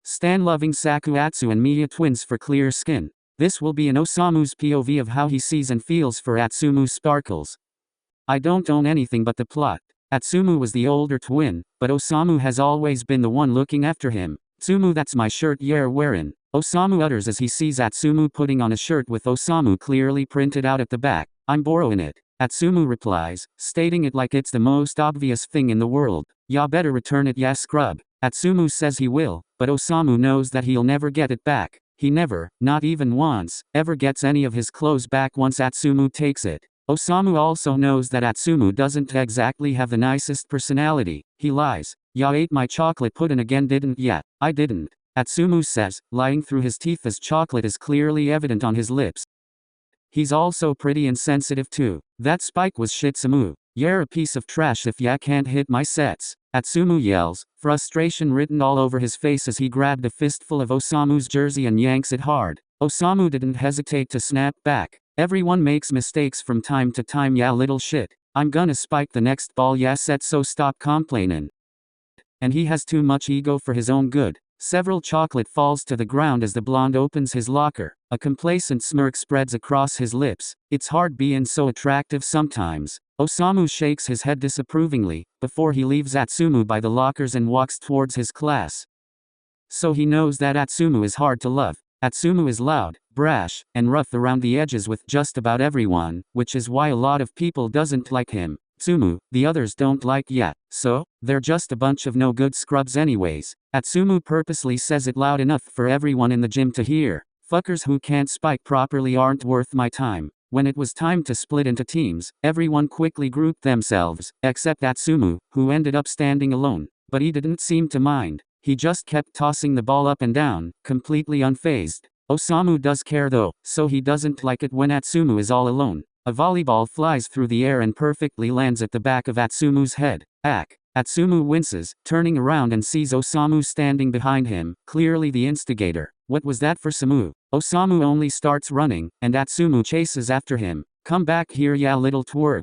Stan loving SakuAtsu and Miya Twins for clear skin. This will be an Osamu's POV of how he sees and feels for Atsumu sparkles. I don't own anything but the plot. Atsumu was the older twin, but Osamu has always been the one looking after him. Atsumu, that's my shirt you're wearin', Osamu utters as he sees Atsumu putting on a shirt with Osamu clearly printed out at the back. I'm borrowing it. Atsumu replies, stating it like it's the most obvious thing in the world. Ya better return it, ya scrub. Atsumu says he will, but Osamu knows that he'll never get it back. He never, not even once, ever gets any of his clothes back once Atsumu takes it. Osamu also knows that Atsumu doesn't exactly have the nicest personality. He lies. Ya ate my chocolate pudding again, didn't ya? I didn't. Atsumu says, lying through his teeth as chocolate is clearly evident on his lips. He's also pretty insensitive too. That spike was shitsamu. You're a piece of trash if ya can't hit my sets. Atsumu yells, frustration written all over his face as he grabbed a fistful of Osamu's jersey and yanks it hard. Osamu didn't hesitate to snap back. Everyone makes mistakes from time to time, ya little shit. I'm gonna spike the next ball ya set, so stop complainin'. And he has too much ego for his own good. Several chocolate falls to the ground as the blonde opens his locker. A complacent smirk spreads across his lips. It's hard being so attractive sometimes. Osamu shakes his head disapprovingly, before he leaves Atsumu by the lockers and walks towards his class. So he knows that Atsumu is hard to love. Atsumu is loud, brash, and rough around the edges with just about everyone, which is why a lot of people doesn't like him. Atsumu, the others don't like ya, so, they're just a bunch of no good scrubs anyways. Atsumu purposely says it loud enough for everyone in the gym to hear. Fuckers who can't spike properly aren't worth my time. When it was time to split into teams, everyone quickly grouped themselves, except Atsumu, who ended up standing alone. But he didn't seem to mind. He just kept tossing the ball up and down, completely unfazed. Osamu does care though, so he doesn't like it when Atsumu is all alone. A volleyball flies through the air and perfectly lands at the back of Atsumu's head. Ack. Atsumu winces, turning around and sees Osamu standing behind him, clearly the instigator. What was that for Samu? Osamu only starts running, and Atsumu chases after him. Come back here, ya little twerp.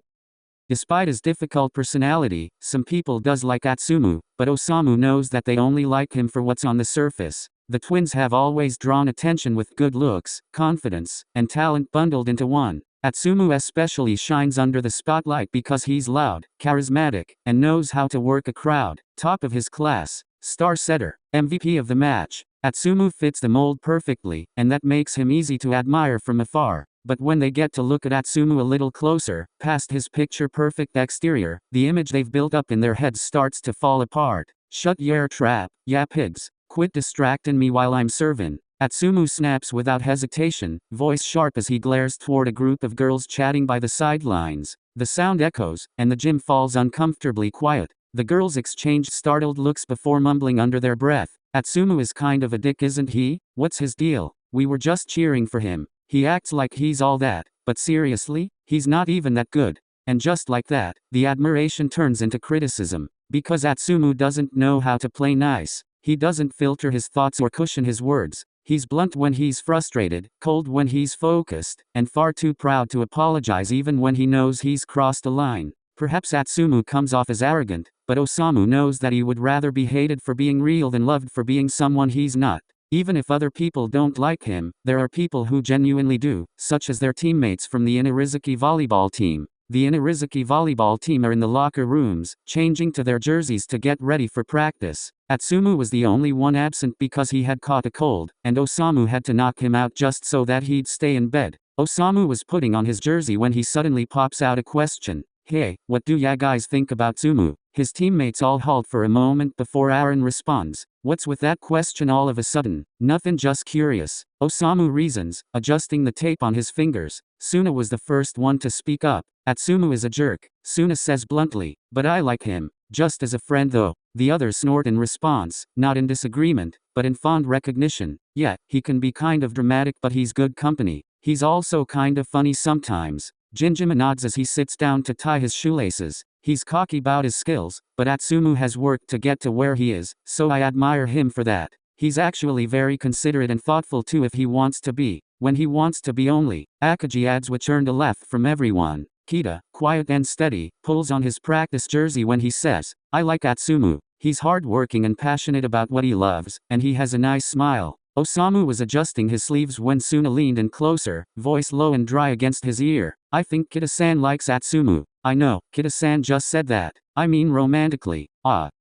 Despite his difficult personality, some people does like Atsumu, but Osamu knows that they only like him for what's on the surface. The twins have always drawn attention with good looks, confidence, and talent bundled into one. Atsumu especially shines under the spotlight because he's loud, charismatic, and knows how to work a crowd. Top of his class, star setter, MVP of the match. Atsumu fits the mold perfectly, and that makes him easy to admire from afar. But when they get to look at Atsumu a little closer, past his picture-perfect exterior, the image they've built up in their heads starts to fall apart. Shut yer trap, ya pigs. Quit distractin' me while I'm servin'. Atsumu snaps without hesitation, voice sharp as he glares toward a group of girls chatting by the sidelines. The sound echoes, and the gym falls uncomfortably quiet. The girls exchange startled looks before mumbling under their breath. Atsumu is kind of a dick, isn't he? What's his deal? We were just cheering for him. He acts like he's all that, but seriously, he's not even that good. And just like that, the admiration turns into criticism. Because Atsumu doesn't know how to play nice. He doesn't filter his thoughts or cushion his words. He's blunt when he's frustrated, cold when he's focused, and far too proud to apologize even when he knows he's crossed a line. Perhaps Atsumu comes off as arrogant, but Osamu knows that he would rather be hated for being real than loved for being someone he's not. Even if other people don't like him, there are people who genuinely do, such as their teammates from the Inarizaki volleyball team. The Inarizaki volleyball team are in the locker rooms, changing to their jerseys to get ready for practice. Atsumu was the only one absent because he had caught a cold, and Osamu had to knock him out just so that he'd stay in bed. Osamu was putting on his jersey when he suddenly pops out a question. Hey, what do ya guys think about Atsumu? His teammates all halt for a moment before Aaron responds. What's with that question all of a sudden? Nothing, just curious. Osamu reasons, adjusting the tape on his fingers. Suna was the first one to speak up. Atsumu is a jerk, Suna says bluntly, but I like him. Just as a friend though. The others snort in response, not in disagreement, but in fond recognition. Yeah, he can be kind of dramatic, but he's good company. He's also kind of funny sometimes. Jinjima nods as he sits down to tie his shoelaces. He's cocky about his skills, but Atsumu has worked to get to where he is, so I admire him for that. He's actually very considerate and thoughtful too if he wants to be. When he wants to be only. Akaji adds, which earned a laugh from everyone. Kita, quiet and steady, pulls on his practice jersey when he says, I like Atsumu. He's hardworking and passionate about what he loves, and he has a nice smile. Osamu was adjusting his sleeves when Suna leaned in closer, voice low and dry against his ear. I think Kita-san likes Atsumu. I know, Kita-san just said that. I mean romantically.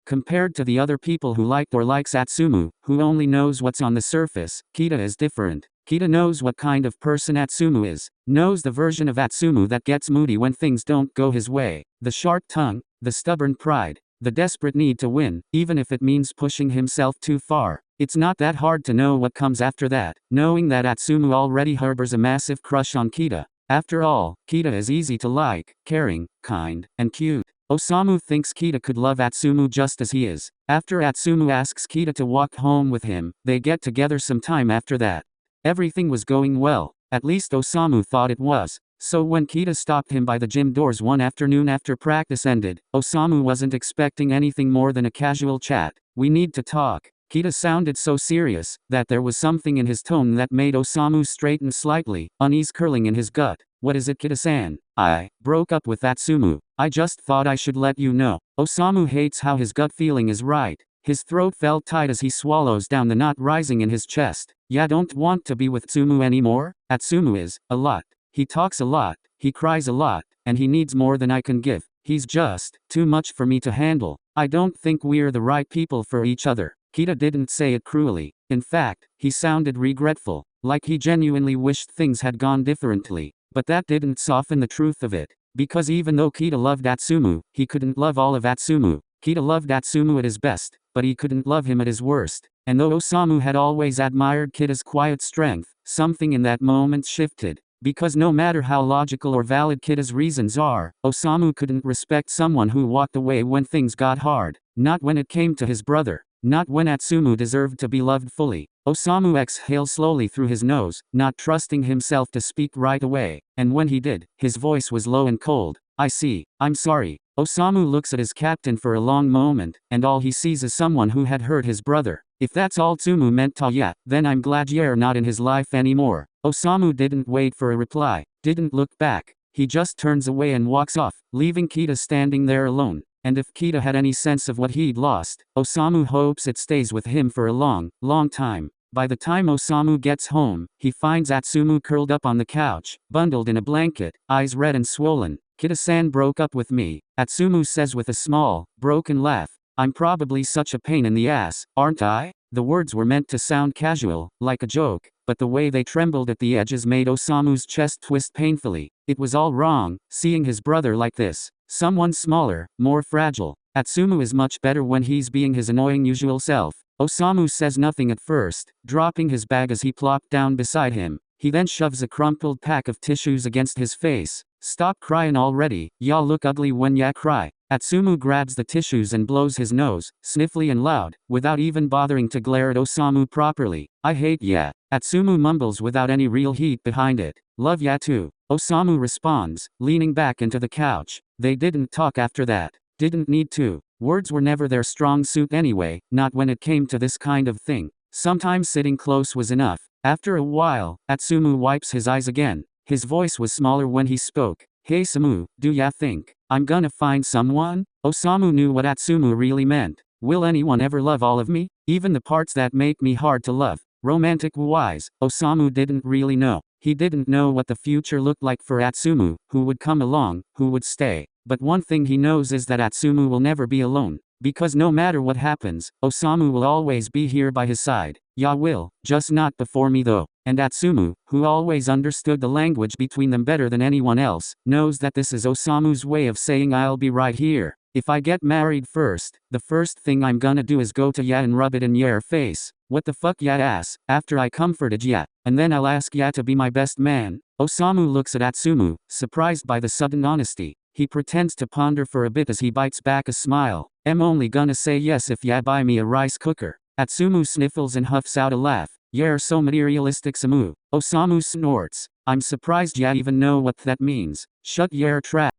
Compared to the other people who liked or likes Atsumu, who only knows what's on the surface, Kita is different. Kita knows what kind of person Atsumu is, knows the version of Atsumu that gets moody when things don't go his way, the sharp tongue, the stubborn pride, the desperate need to win, even if it means pushing himself too far. It's not that hard to know what comes after that, knowing that Atsumu already harbors a massive crush on Kita. After all, Kita is easy to like, caring, kind, and cute. Osamu thinks Kita could love Atsumu just as he is. After Atsumu asks Kita to walk home with him, they get together some time after that. Everything was going well, at least Osamu thought it was. So when Kita stopped him by the gym doors one afternoon after practice ended, Osamu wasn't expecting anything more than a casual chat. We need to talk. Kita sounded so serious, that there was something in his tone that made Osamu straighten slightly, unease curling in his gut. What is it, Kita-san? I broke up with Atsumu. I just thought I should let you know. Osamu hates how his gut feeling is right. His throat felt tight as he swallows down the knot rising in his chest. Yeah, don't want to be with Atsumu anymore? Atsumu is, a lot. He talks a lot, he cries a lot, and he needs more than I can give. He's just, too much for me to handle. I don't think we're the right people for each other. Kita didn't say it cruelly. In fact, he sounded regretful, like he genuinely wished things had gone differently. But that didn't soften the truth of it. Because even though Kita loved Atsumu, he couldn't love all of Atsumu. Kita loved Atsumu at his best, but he couldn't love him at his worst. And though Osamu had always admired Kita's quiet strength, something in that moment shifted. Because no matter how logical or valid Kita's reasons are, Osamu couldn't respect someone who walked away when things got hard. Not when it came to his brother. Not when Atsumu deserved to be loved fully. Osamu exhaled slowly through his nose, not trusting himself to speak right away. And when he did, his voice was low and cold. I see. I'm sorry. Osamu looks at his captain for a long moment, and all he sees is someone who had hurt his brother. If that's all Atsumu meant to you, then I'm glad you're not in his life anymore. Osamu didn't wait for a reply, didn't look back. He just turns away and walks off, leaving Kita standing there alone. And if Kita had any sense of what he'd lost, Osamu hopes it stays with him for a long, long time. By the time Osamu gets home, he finds Atsumu curled up on the couch, bundled in a blanket, eyes red and swollen. Kita-san broke up with me, Atsumu says with a small, broken laugh. I'm probably such a pain in the ass, aren't I? The words were meant to sound casual, like a joke, but the way they trembled at the edges made Osamu's chest twist painfully. It was all wrong, seeing his brother like this. Someone smaller, more fragile. Atsumu is much better when he's being his annoying usual self. Osamu says nothing at first, dropping his bag as he plopped down beside him. He then shoves a crumpled pack of tissues against his face. Stop crying already, y'all look ugly when ya cry. Atsumu grabs the tissues and blows his nose, sniffly and loud, without even bothering to glare at Osamu properly. I hate ya. Atsumu mumbles without any real heat behind it. Love ya too. Osamu responds, leaning back into the couch. They didn't talk after that. Didn't need to. Words were never their strong suit anyway, not when it came to this kind of thing. Sometimes sitting close was enough. After a while, Atsumu wipes his eyes again. His voice was smaller when he spoke. Hey Samu, do ya think I'm gonna find someone? Osamu knew what Atsumu really meant. Will anyone ever love all of me? Even the parts that make me hard to love. Romantic-wise, Osamu didn't really know. He didn't know what the future looked like for Atsumu, who would come along, who would stay. But one thing he knows is that Atsumu will never be alone. Because no matter what happens, Osamu will always be here by his side. Ya will, just not before me though. And Atsumu, who always understood the language between them better than anyone else, knows that this is Osamu's way of saying I'll be right here. If I get married first, the first thing I'm gonna do is go to ya and rub it in your face. What the fuck ya ass, after I comforted ya. And then I'll ask ya to be my best man. Osamu looks at Atsumu, surprised by the sudden honesty. He pretends to ponder for a bit as he bites back a smile. I'm only gonna say yes if ya buy me a rice cooker. Atsumu sniffles and huffs out a laugh. You're so materialistic Samu. Osamu snorts. I'm surprised ya even know what that means. Shut your trap.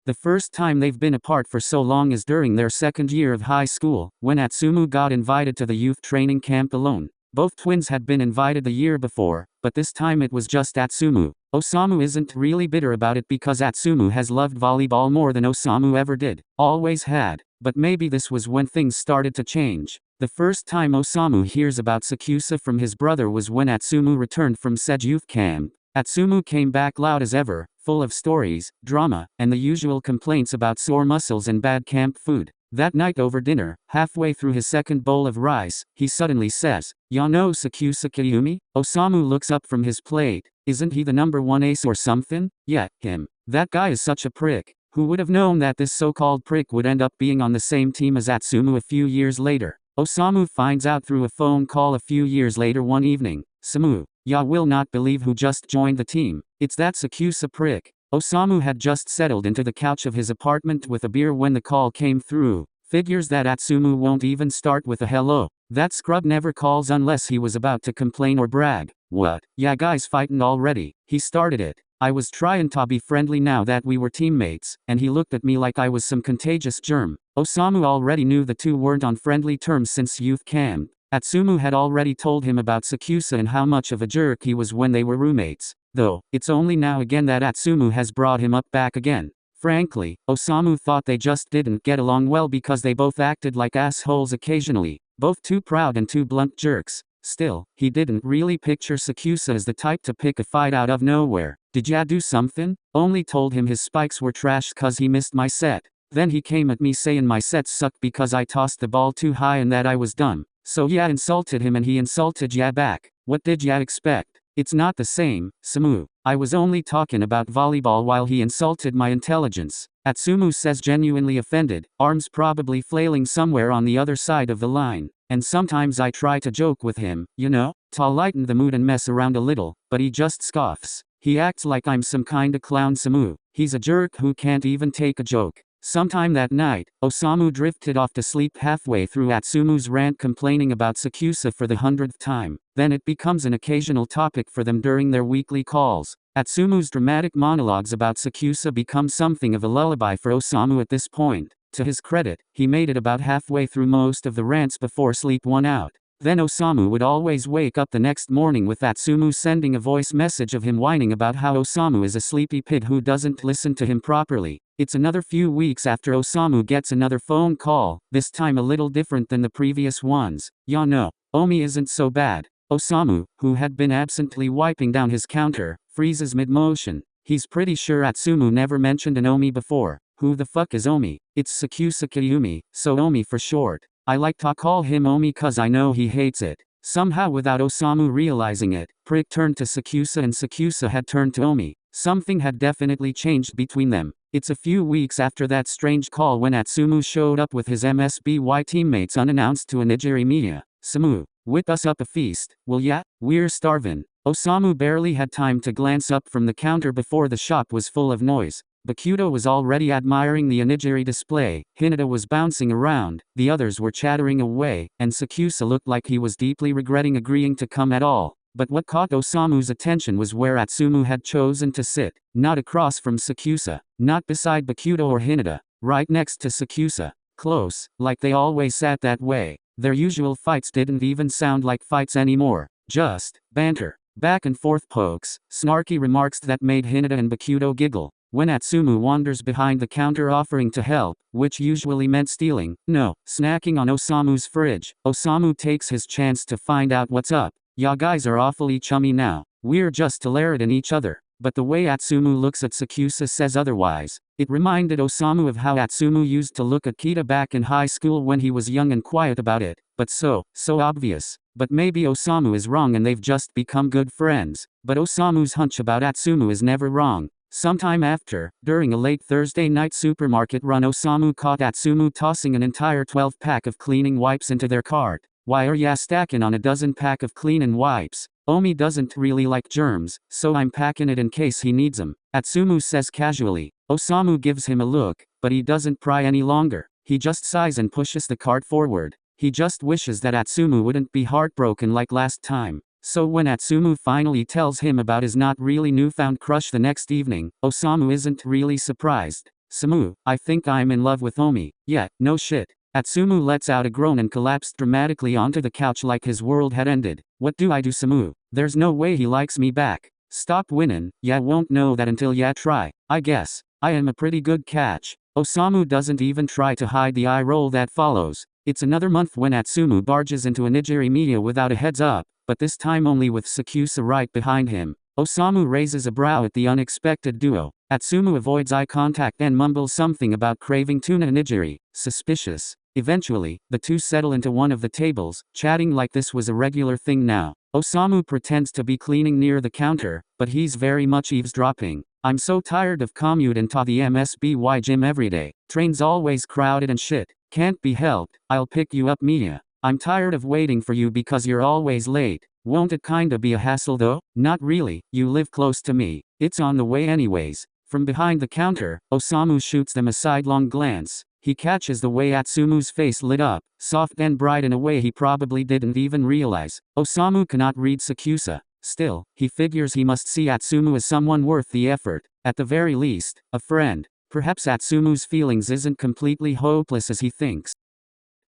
The first time they've been apart for so long is during their second year of high school, when Atsumu got invited to the youth training camp alone. Both twins had been invited the year before, but this time it was just Atsumu. Osamu isn't really bitter about it because Atsumu has loved volleyball more than Osamu ever did. Always had. But maybe this was when things started to change. The first time Osamu hears about Sakusa from his brother was when Atsumu returned from said youth camp. Atsumu came back loud as ever, full of stories, drama, and the usual complaints about sore muscles and bad camp food. That night over dinner, halfway through his second bowl of rice, he suddenly says, "Ya know Sakusa Kiyumi?" Osamu looks up from his plate. Isn't he the number one ace or something? Yeah, him. That guy is such a prick. Who would have known that this so-called prick would end up being on the same team as Atsumu a few years later? Osamu finds out through a phone call a few years later one evening. "Samu, ya will not believe who just joined the team. It's that Sakusa prick." Osamu had just settled into the couch of his apartment with a beer when the call came through. Figures that Atsumu won't even start with a hello. That scrub never calls unless he was about to complain or brag. "What? Yeah, guys fightin' already." He started it. "I was tryin' to be friendly now that we were teammates, and he looked at me like I was some contagious germ." Osamu already knew the two weren't on friendly terms since youth camp. Atsumu had already told him about Sakusa and how much of a jerk he was when they were roommates. Though, it's only now again that Atsumu has brought him up back again. Frankly, Osamu thought they just didn't get along well because they both acted like assholes occasionally. Both too proud and too blunt jerks. Still, he didn't really picture Sakusa as the type to pick a fight out of nowhere. "Did ya do something?" Only told him his spikes were trash cause he missed my set. Then he came at me saying my sets sucked because I tossed the ball too high and that I was dumb. So ya insulted him and he insulted ya back. What did ya expect? It's not the same, Samu. I was only talking about volleyball while he insulted my intelligence. Atsumu says, genuinely offended, arms probably flailing somewhere on the other side of the line. And sometimes I try to joke with him, you know, to lighten the mood and mess around a little, but he just scoffs. He acts like I'm some kinda clown. Samu. He's a jerk who can't even take a joke. Sometime that night, Osamu drifted off to sleep halfway through Atsumu's rant complaining about Sakusa for the 100th time. Then it becomes an occasional topic for them during their weekly calls. Atsumu's dramatic monologues about Sakusa become something of a lullaby for Osamu at this point. To his credit, he made it about halfway through most of the rants before sleep won out. Then Osamu would always wake up the next morning with Atsumu sending a voice message of him whining about how Osamu is a sleepy pig who doesn't listen to him properly. It's another few weeks after Osamu gets another phone call, this time a little different than the previous ones. "Ya know, Omi isn't so bad." Osamu, who had been absently wiping down his counter, freezes mid-motion. He's pretty sure Atsumu never mentioned an Omi before. Who the fuck is Omi? It's Sakusa Kiyumi, so Omi for short. I like to call him Omi cause I know he hates it. Somehow without Osamu realizing it, Prick turned to Sakusa and Sakusa had turned to Omi. Something had definitely changed between them. It's a few weeks after that strange call when Atsumu showed up with his MSBY teammates unannounced to a Nigiri Miya. "Samu, whip us up a feast, will ya? We're starvin'." Osamu barely had time to glance up from the counter before the shop was full of noise. Bakuto was already admiring the onigiri display, Hinata was bouncing around, the others were chattering away, and Sakusa looked like he was deeply regretting agreeing to come at all. But what caught Osamu's attention was where Atsumu had chosen to sit, not across from Sakusa, not beside Bakuto or Hinata, right next to Sakusa, close, like they always sat that way. Their usual fights didn't even sound like fights anymore, just banter, back and forth pokes, snarky remarks that made Hinata and Bakuto giggle. When Atsumu wanders behind the counter offering to help, which usually meant stealing, no, snacking on Osamu's fridge, Osamu takes his chance to find out what's up. "Ya guys are awfully chummy now. We're just tired in each other." But the way Atsumu looks at Sakusa says otherwise. It reminded Osamu of how Atsumu used to look at Kita back in high school when he was young and quiet about it, but so obvious. But maybe Osamu is wrong and they've just become good friends. But Osamu's hunch about Atsumu is never wrong. Sometime after, during a late Thursday night supermarket run, Osamu caught Atsumu tossing an entire 12-pack of cleaning wipes into their cart. "Why are ya stacking on a dozen pack of cleaning wipes? Omi doesn't really like germs, so I'm packing it in case he needs them," Atsumu says casually. Osamu gives him a look, but he doesn't pry any longer. He just sighs and pushes the cart forward. He just wishes that Atsumu wouldn't be heartbroken like last time. So when Atsumu finally tells him about his not really newfound crush the next evening, Osamu isn't really surprised. "Samu, I think I'm in love with Omi." "Yeah, no shit. Atsumu lets out a groan and collapsed dramatically onto the couch like his world had ended. What do I do, Samu? There's no way he likes me back. Stop winning, ya won't know that until ya try, I guess. I am a pretty good catch. Osamu doesn't even try to hide the eye roll that follows. It's another month when Atsumu barges into a nigiri Miya without a heads up, but this time only with Sakusa right behind him. Osamu raises a brow at the unexpected duo. Atsumu avoids eye contact and mumbles something about craving tuna nigiri. Suspicious. Eventually, the two settle into one of the tables, chatting like this was a regular thing now. Osamu pretends to be cleaning near the counter, but he's very much eavesdropping. I'm so tired of commuting to the MSBY gym everyday. Trains always crowded and shit. Can't be helped. I'll pick you up, Miya. I'm tired of waiting for you because you're always late. Won't it kinda be a hassle though? Not really, you live close to me. It's on the way anyways. From behind the counter, Osamu shoots them a sidelong glance. He catches the way Atsumu's face lit up, soft and bright in a way he probably didn't even realize. Osamu cannot read Sakusa. Still, he figures he must see Atsumu as someone worth the effort. At the very least, a friend. Perhaps Atsumu's feelings isn't completely hopeless as he thinks.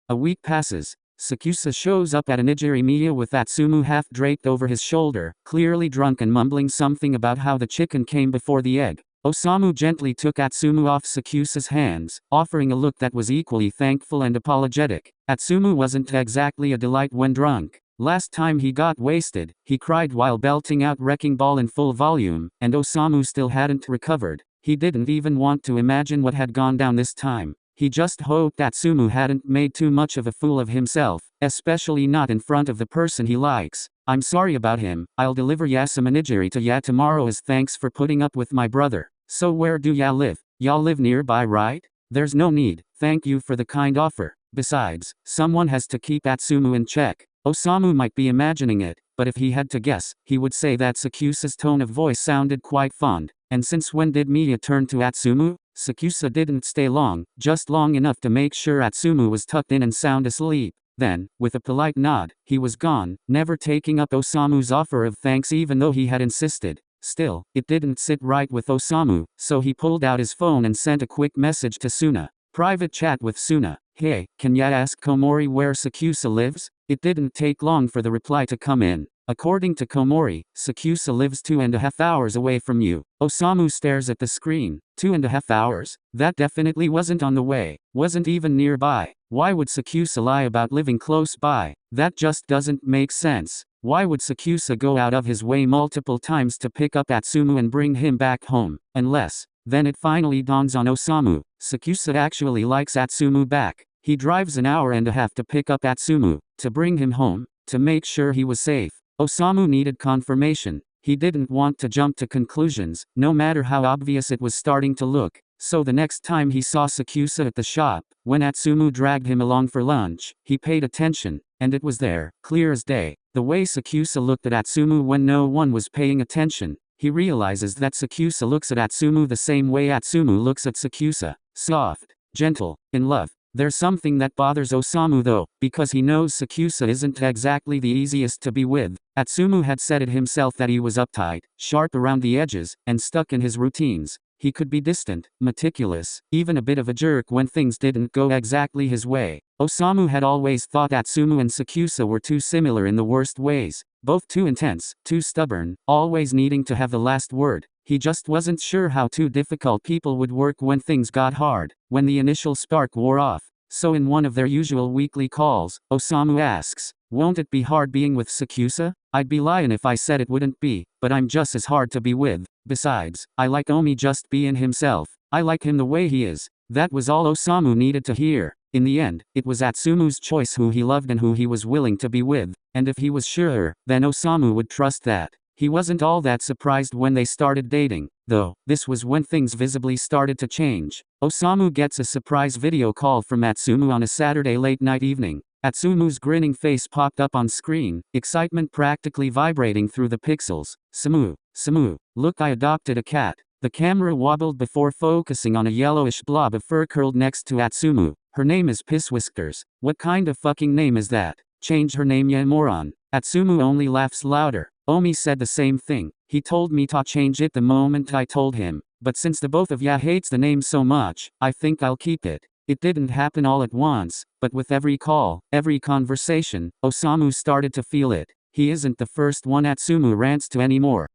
A week passes. Sakusa shows up at a nigiri Miya with Atsumu half draped over his shoulder, clearly drunk and mumbling something about how the chicken came before the egg. Osamu gently took Atsumu off Sakusa's hands, offering a look that was equally thankful and apologetic. Atsumu wasn't exactly a delight when drunk. Last time he got wasted, he cried while belting out Wrecking Ball in full volume, and Osamu still hadn't recovered. He didn't even want to imagine what had gone down this time. He just hoped Atsumu hadn't made too much of a fool of himself, especially not in front of the person he likes. I'm sorry about him. I'll deliver ya some nigiri to ya tomorrow as thanks for putting up with my brother. So where do ya live? Y'all live nearby, right? There's no need. Thank you for the kind offer. Besides, someone has to keep Atsumu in check. Osamu might be imagining it, but if he had to guess, he would say that Sakusa's tone of voice sounded quite fond. And since when did Miya turn to Atsumu? Sakusa didn't stay long, just long enough to make sure Atsumu was tucked in and sound asleep. Then, with a polite nod, he was gone, never taking up Osamu's offer of thanks even though he had insisted. Still, it didn't sit right with Osamu, so he pulled out his phone and sent a quick message to Suna. Private chat with Suna. Hey, can ya ask Komori where Sakusa lives? It didn't take long for the reply to come in. According to Komori, Sakusa lives 2.5 hours away from you. Osamu stares at the screen. 2.5 hours? That definitely wasn't on the way. Wasn't even nearby. Why would Sakusa lie about living close by? That just doesn't make sense. Why would Sakusa go out of his way multiple times to pick up Atsumu and bring him back home? Unless, then it finally dawns on Osamu. Sakusa actually likes Atsumu back. He drives 1.5 hours to pick up Atsumu, to bring him home, to make sure he was safe. Osamu needed confirmation. He didn't want to jump to conclusions, no matter how obvious it was starting to look. So the next time he saw Sakusa at the shop, when Atsumu dragged him along for lunch, he paid attention, and it was there, clear as day. The way Sakusa looked at Atsumu when no one was paying attention. He realizes that Sakusa looks at Atsumu the same way Atsumu looks at Sakusa. Soft, gentle, in love. There's something that bothers Osamu though, because he knows Sakusa isn't exactly the easiest to be with. Atsumu had said it himself that he was uptight, sharp around the edges, and stuck in his routines. He could be distant, meticulous, even a bit of a jerk when things didn't go exactly his way. Osamu had always thought Atsumu and Sakusa were too similar in the worst ways. Both too intense, too stubborn, always needing to have the last word. He just wasn't sure how two difficult people would work when things got hard, when the initial spark wore off. So in one of their usual weekly calls, Osamu asks, "Won't it be hard being with Sakusa? I'd be lying if I said it wouldn't be, but I'm just as hard to be with. Besides, I like Omi just being himself. I like him the way he is." That was all Osamu needed to hear. In the end, it was Atsumu's choice who he loved and who he was willing to be with, and if he was sure, then Osamu would trust that. He wasn't all that surprised when they started dating, though. This was when things visibly started to change. Osamu gets a surprise video call from Atsumu on a Saturday late-night evening. Atsumu's grinning face popped up on screen, excitement practically vibrating through the pixels. Samu, look, I adopted a cat." The camera wobbled before focusing on a yellowish blob of fur curled next to Atsumu. "Her name is Pisswhiskers." "What kind of fucking name is that? Change her name, ya moron." Atsumu only laughs louder. Omi said the same thing. "He told me to change it the moment I told him. But since the both of ya hates the name so much, I think I'll keep it." It didn't happen all at once, but with every call, every conversation, Osamu started to feel it. He isn't the first one Atsumu rants to anymore.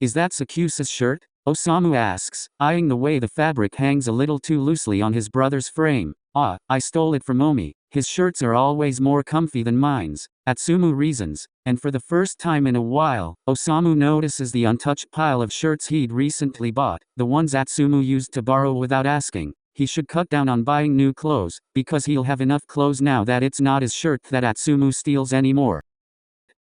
Is that Sakusa's shirt? Osamu asks, eyeing the way the fabric hangs a little too loosely on his brother's frame. Ah, I stole it from Omi. His shirts are always more comfy than mine's, Atsumu reasons, and for the first time in a while, Osamu notices the untouched pile of shirts he'd recently bought, the ones Atsumu used to borrow without asking. He should cut down on buying new clothes, because he'll have enough clothes now that it's not his shirt that Atsumu steals anymore.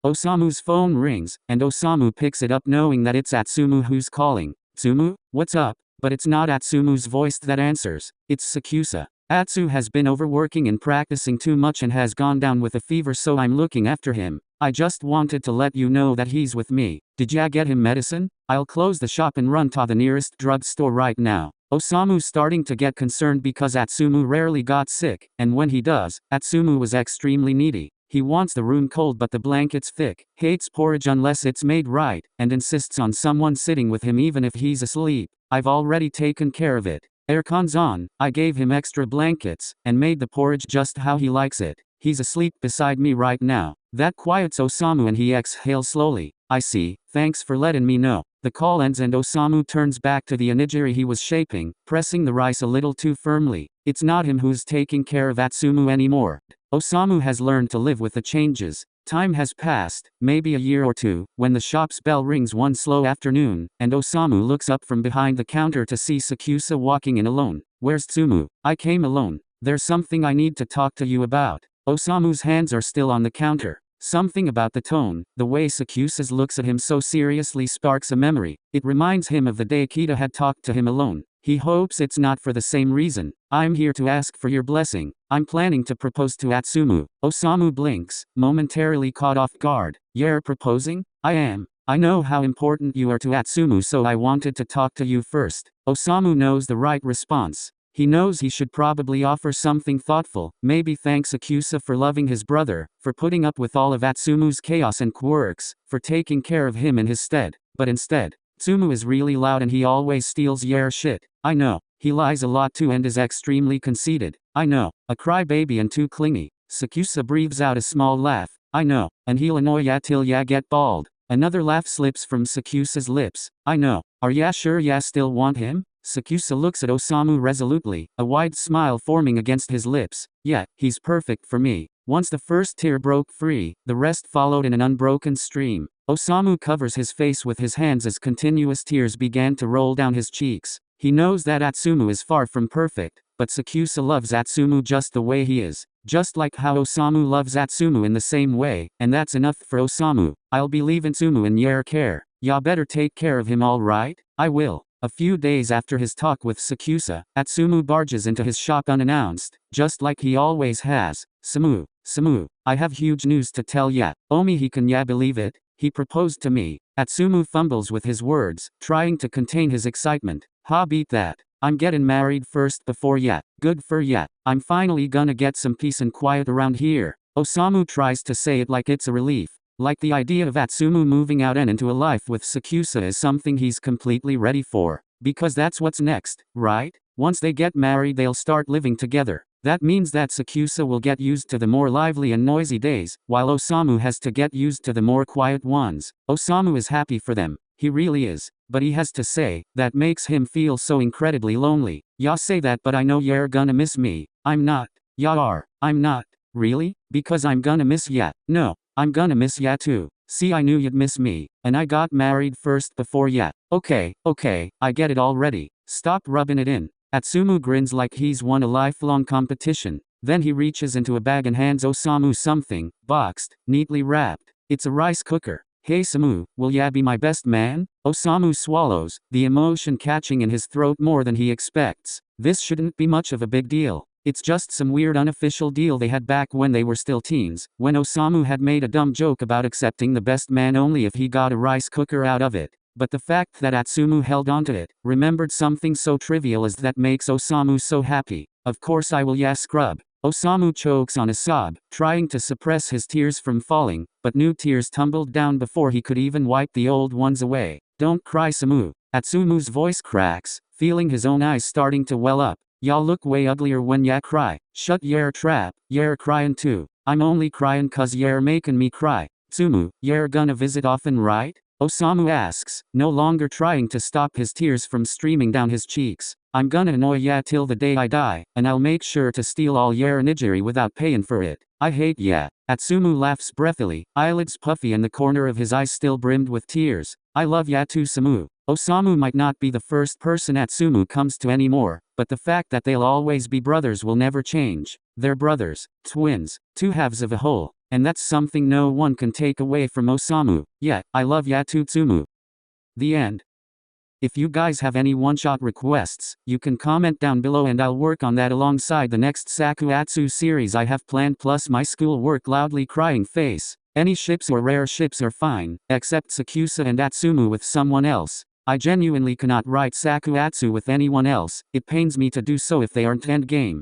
Osamu's phone rings, and Osamu picks it up knowing that it's Atsumu who's calling. Atsumu, what's up? But it's not Atsumu's voice that answers, it's Sakusa. Atsu has been overworking and practicing too much and has gone down with a fever, so I'm looking after him. I just wanted to let you know that he's with me. Did ya get him medicine? I'll close the shop and run to the nearest drugstore right now. Osamu's starting to get concerned because Atsumu rarely got sick, and when he does, Atsumu was extremely needy. He wants the room cold but the blankets thick, hates porridge unless it's made right, and insists on someone sitting with him even if he's asleep. I've already taken care of it. Aircon's on, I gave him extra blankets, and made the porridge just how he likes it. He's asleep beside me right now. That quiets Osamu and he exhales slowly. I see, thanks for letting me know. The call ends and Osamu turns back to the onigiri he was shaping, pressing the rice a little too firmly. It's not him who's taking care of Atsumu anymore. Osamu has learned to live with the changes. Time has passed, maybe a year or two, when the shop's bell rings one slow afternoon, and Osamu looks up from behind the counter to see Sakusa walking in alone. Where's Atsumu? I came alone. There's something I need to talk to you about. Osamu's hands are still on the counter. Something about the tone, the way Sakusa looks at him so seriously sparks a memory. It reminds him of the day Kita had talked to him alone. He hopes it's not for the same reason. I'm here to ask for your blessing. I'm planning to propose to Atsumu. Osamu blinks, momentarily caught off guard. You're proposing? I am. I know how important you are to Atsumu, so I wanted to talk to you first. Osamu knows the right response. He knows he should probably offer something thoughtful, maybe thank Sakusa for loving his brother, for putting up with all of Atsumu's chaos and quirks, for taking care of him in his stead. But instead, Atsumu is really loud and he always steals your shit. I know. He lies a lot too and is extremely conceited. I know. A crybaby and too clingy. Sakusa breathes out a small laugh. I know. And he'll annoy ya till ya get bald. Another laugh slips from Sakusa's lips. I know. Are ya sure ya still want him? Sakusa looks at Osamu resolutely, a wide smile forming against his lips. Yeah, he's perfect for me. Once the first tear broke free, the rest followed in an unbroken stream. Osamu covers his face with his hands as continuous tears began to roll down his cheeks. He knows that Atsumu is far from perfect, but Sakusa loves Atsumu just the way he is. Just like how Osamu loves Atsumu in the same way, and that's enough for Osamu. I'll be leaving Atsumu in your care. Ya better take care of him, alright? I will. A few days after his talk with Sakusa, Atsumu barges into his shop unannounced, just like he always has. Samu, I have huge news to tell ya. Omi, he can ya believe it? He proposed to me. Atsumu fumbles with his words, trying to contain his excitement. Ha, beat that. I'm getting married first before ya. Good for ya. I'm finally gonna get some peace and quiet around here. Osamu tries to say it like it's a relief. Like the idea of Atsumu moving out and into a life with Sakusa is something he's completely ready for. Because that's what's next, right? Once they get married they'll start living together. That means that Sakusa will get used to the more lively and noisy days, while Osamu has to get used to the more quiet ones. Osamu is happy for them. He really is. But he has to say, that makes him feel so incredibly lonely. Ya say that, but I know you're gonna miss me. I'm not. Ya are. I'm not. Really? Because I'm gonna miss ya. No. I'm gonna miss ya too. See, I knew you'd miss me. And I got married first before ya. Okay, I get it already. Stop rubbing it in. Atsumu grins like he's won a lifelong competition. Then he reaches into a bag and hands Osamu something, boxed, neatly wrapped. It's a rice cooker. Hey Samu, will ya be my best man? Osamu swallows, the emotion catching in his throat more than he expects. This shouldn't be much of a big deal. It's just some weird unofficial deal they had back when they were still teens, when Osamu had made a dumb joke about accepting the best man only if he got a rice cooker out of it. But the fact that Atsumu held onto it, remembered something so trivial as that makes Osamu so happy. Of course I will, ya scrub. Osamu chokes on a sob, trying to suppress his tears from falling, but new tears tumbled down before he could even wipe the old ones away. Don't cry Samu. Atsumu's voice cracks, feeling his own eyes starting to well up. Y'all look way uglier when ya cry. Shut yer trap, yer cryin' too. I'm only cryin' cause yer making me cry. Atsumu, yer gonna visit often right? Osamu asks, no longer trying to stop his tears from streaming down his cheeks. I'm gonna annoy ya till the day I die, and I'll make sure to steal all yer nigiri without payin' for it. I hate ya. Atsumu laughs breathily, eyelids puffy and the corner of his eyes still brimmed with tears. I love ya too, Samu. Osamu might not be the first person Atsumu comes to anymore, but the fact that they'll always be brothers will never change. They're brothers, twins, two halves of a whole, and that's something no one can take away from Osamu. Yeah, I love ya too, Atsumu. The end. If you guys have any one-shot requests, you can comment down below and I'll work on that alongside the next SakuAtsu series I have planned plus my schoolwork loudly crying face. Any ships or rare ships are fine, except Sakusa and Atsumu with someone else. I genuinely cannot write SakuAtsu with anyone else, it pains me to do so if they aren't endgame.